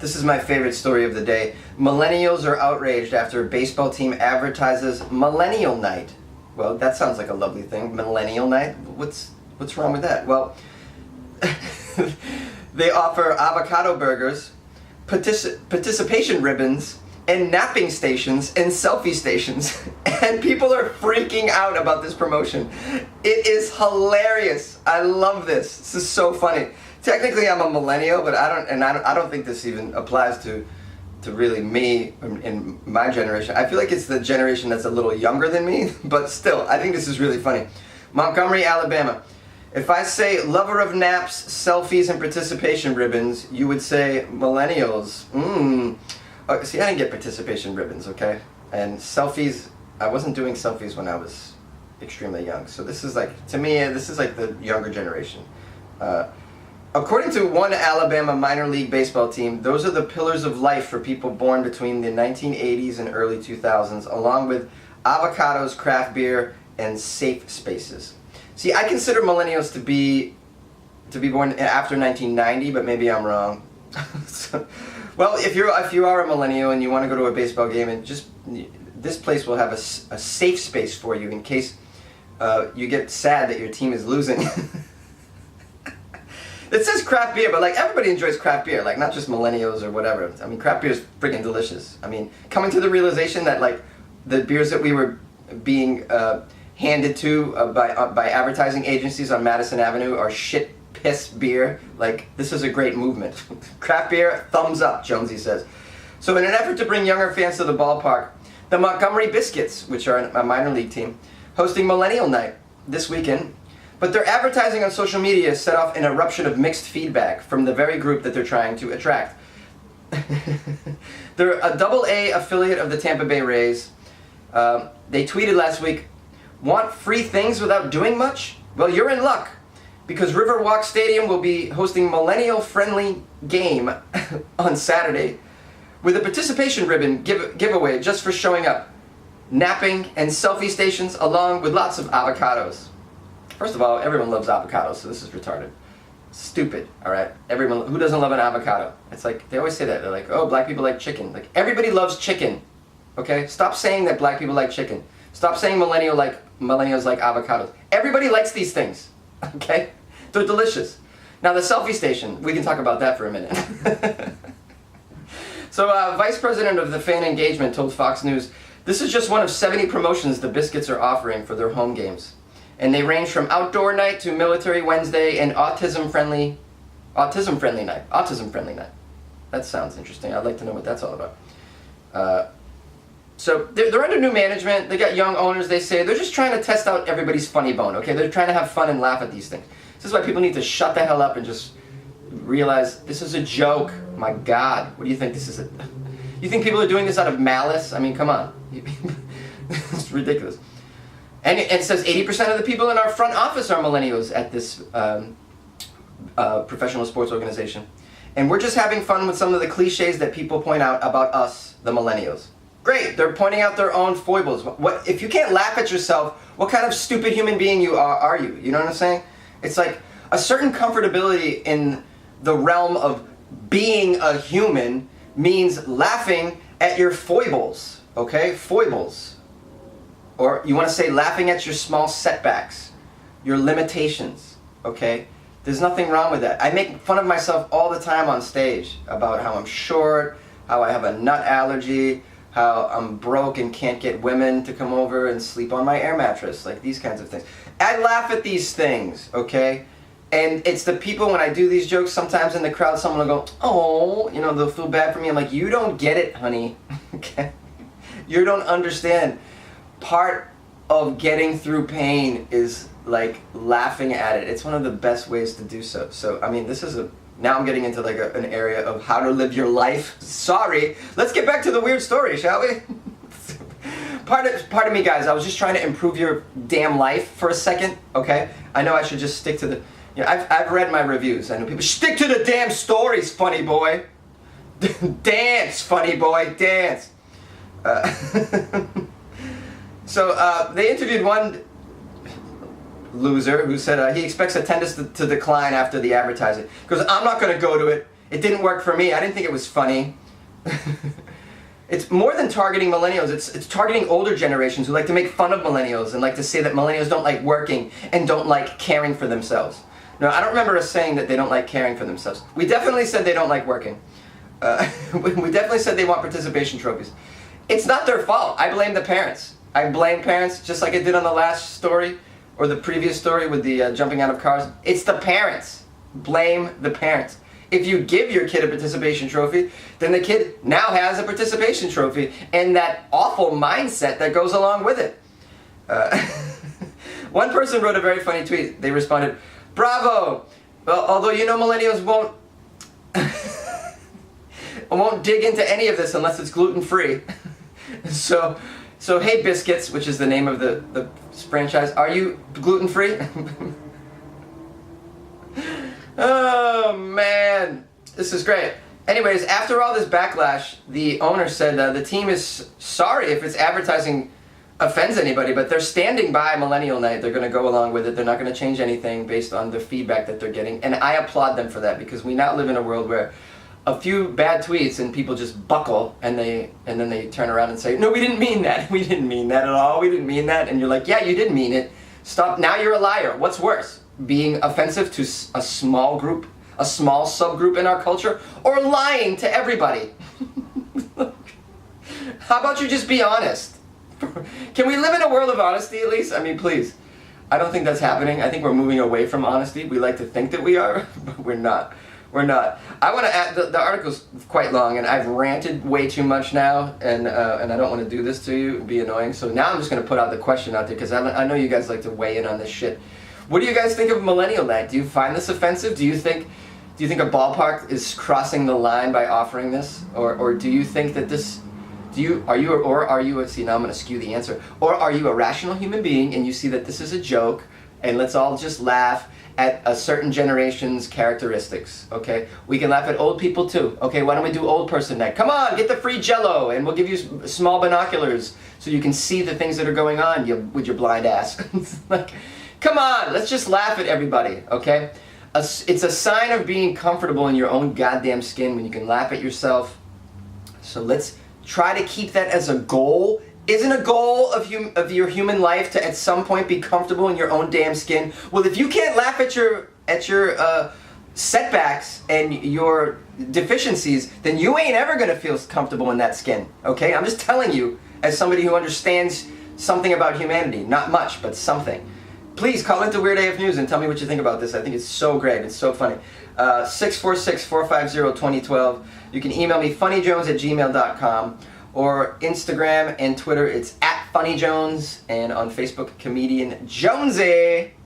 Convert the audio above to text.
This is my favorite story of the day. Millennials are outraged after a baseball team advertises Millennial Night. Well, that sounds like a lovely thing. Millennial Night? What's wrong with that? Well, they offer avocado burgers, participation ribbons, and napping stations and selfie stations. And people are freaking out about this promotion. It is hilarious. I love this. This is so funny. Technically, I'm a millennial, but I don't think this even applies to really me in my generation. I feel like it's the generation that's a little younger than me, but still, I think this is really funny. Montgomery, Alabama. If I say lover of naps, selfies, and participation ribbons, you would say millennials. Oh, see, I didn't get participation ribbons, okay? And selfies, I wasn't doing selfies when I was extremely young. So this is like, to me, this is like the younger generation. According to one Alabama minor league baseball team, those are the pillars of life for people born between the 1980s and early 2000s, along with avocados, craft beer, and safe spaces. See, I consider millennials to be born after 1990, but maybe I'm wrong. Well, if you are a millennial and you want to go to a baseball game, and this place will have a safe space for you in case you get sad that your team is losing. It says craft beer, but like everybody enjoys craft beer, like not just millennials or whatever. I mean, craft beer is freaking delicious. I mean, coming to the realization that like the beers that we were being handed to by advertising agencies on Madison Avenue are shit piss beer. Like, this is a great movement. Craft beer, thumbs up, JONESY says. So in an effort to bring younger fans to the ballpark, the Montgomery Bisquits, which are a minor league team, hosting Millennial Night this weekend. But their advertising on social media set off an eruption of mixed feedback from the very group that they're trying to attract. They're a AA affiliate of the Tampa Bay Rays. They tweeted last week, "Want free things without doing much? Well, you're in luck, because Riverwalk Stadium will be hosting millennial-friendly game on Saturday with a participation ribbon giveaway just for showing up, napping, and selfie stations, along with lots of avocados." First of all, everyone loves avocados, so this is retarded. Stupid, all right? Everyone, who doesn't love an avocado? It's like, they always say that. They're like, oh, black people like chicken. Like, everybody loves chicken, okay? Stop saying that black people like chicken. Stop saying millennials like avocados. Everybody likes these things, okay? They're delicious. Now, the selfie station, we can talk about that for a minute. So, Vice President of the Fan Engagement told Fox News, "This is just one of 70 promotions the Biscuits are offering for their home games. And they range from outdoor night to military Wednesday and autism-friendly night. That sounds interesting. I'd like to know what that's all about. So they're under new management. They got young owners, they say. They're just trying to test out everybody's funny bone, okay? They're trying to have fun and laugh at these things. This is why people need to shut the hell up and just realize this is a joke. My God, what do you think this is? You think people are doing this out of malice? I mean, come on. It's ridiculous. And it says 80% of the people in our front office are millennials at this professional sports organization. And we're just having fun with some of the cliches that people point out about us, the millennials. Great, they're pointing out their own foibles. What if you can't laugh at yourself, what kind of stupid human being are you? You know what I'm saying? It's like a certain comfortability in the realm of being a human means laughing at your foibles, okay? Foibles. Or you want to say laughing at your small setbacks, your limitations, okay? There's nothing wrong with that. I make fun of myself all the time on stage about how I'm short, how I have a nut allergy, how I'm broke and can't get women to come over and sleep on my air mattress, like these kinds of things. I laugh at these things, okay? And it's the people, when I do these jokes, sometimes in the crowd, someone will go, oh, you know, they'll feel bad for me. I'm like, you don't get it, honey, okay? You don't understand. Part of getting through pain is like laughing at it. It's one of the best ways to do so. So, I mean, this is now I'm getting into like an area of how to live your life. Sorry. Let's get back to the weird story, shall we? Pardon me, guys. I was just trying to improve your damn life for a second, okay? I know I should just stick to the... You know, I've read my reviews. I know people, stick to the damn stories, funny boy. Dance, funny boy, dance. So they interviewed one loser who said he expects attendance to decline after the advertising. Because I'm not going to go to it. It didn't work for me. I didn't think it was funny. It's more than targeting millennials. It's targeting older generations who like to make fun of millennials and like to say that millennials don't like working and don't like caring for themselves. No, I don't remember us saying that they don't like caring for themselves. We definitely said they don't like working. We definitely said they want participation trophies. It's not their fault. I blame the parents. I blame parents, just like I did on the last story, or the previous story with the jumping out of cars. It's the parents. Blame the parents. If you give your kid a participation trophy, then the kid now has a participation trophy and that awful mindset that goes along with it. One person wrote a very funny tweet. They responded, "Bravo! Well, although you know millennials won't won't dig into any of this unless it's gluten-free." So hey Biscuits, which is the name of the franchise, are you gluten-free? Oh man, this is great. Anyways, after all this backlash, the owner said the team is sorry if its advertising offends anybody, but they're standing by Millennial Night. They're going to go along with it. They're not going to change anything based on the feedback that they're getting. And I applaud them for that, because we now live in a world where a few bad tweets and people just buckle and then they turn around and say, "No, we didn't mean that. We didn't mean that at all. We didn't mean that." And you're like, "Yeah, you did mean it. Stop. Now you're a liar." What's worse? Being offensive to a small group, a small subgroup in our culture, or lying to everybody? How about you just be honest? Can we live in a world of honesty at least? I mean, please. I don't think that's happening. I think we're moving away from honesty. We like to think that we are, but we're not. We're not. I want to add, the article's quite long, and I've ranted way too much now, and I don't want to do this to you. It'd be annoying. So now I'm just going to put out the question out there, because I know you guys like to weigh in on this shit. What do you guys think of Millennial Night? Do you find this offensive? Do you think a ballpark is crossing the line by offering this, or do you think that this? Are you? See, now I'm going to skew the answer. Or are you a rational human being and you see that this is a joke, and let's all just laugh at a certain generation's characteristics? Okay, we can laugh at old people too. Okay, why don't we do old person night? Come on, get the free Jello, and we'll give you small binoculars so you can see the things that are going on. With your blind ass. Like. Come on, let's just laugh at everybody, okay? It's a sign of being comfortable in your own goddamn skin when you can laugh at yourself. So let's try to keep that as a goal. Isn't a goal of your human life to at some point be comfortable in your own damn skin? Well, if you can't laugh at your setbacks and your deficiencies, then you ain't ever gonna feel comfortable in that skin, okay? I'm just telling you, as somebody who understands something about humanity. Not much, but something. Please call into Weird AF News and tell me what you think about this. I think it's so great. It's so funny. 646-450-2012. You can email me funnyjones@gmail.com, or Instagram and Twitter. It's @funnyjones, and on Facebook, comedian JONESY.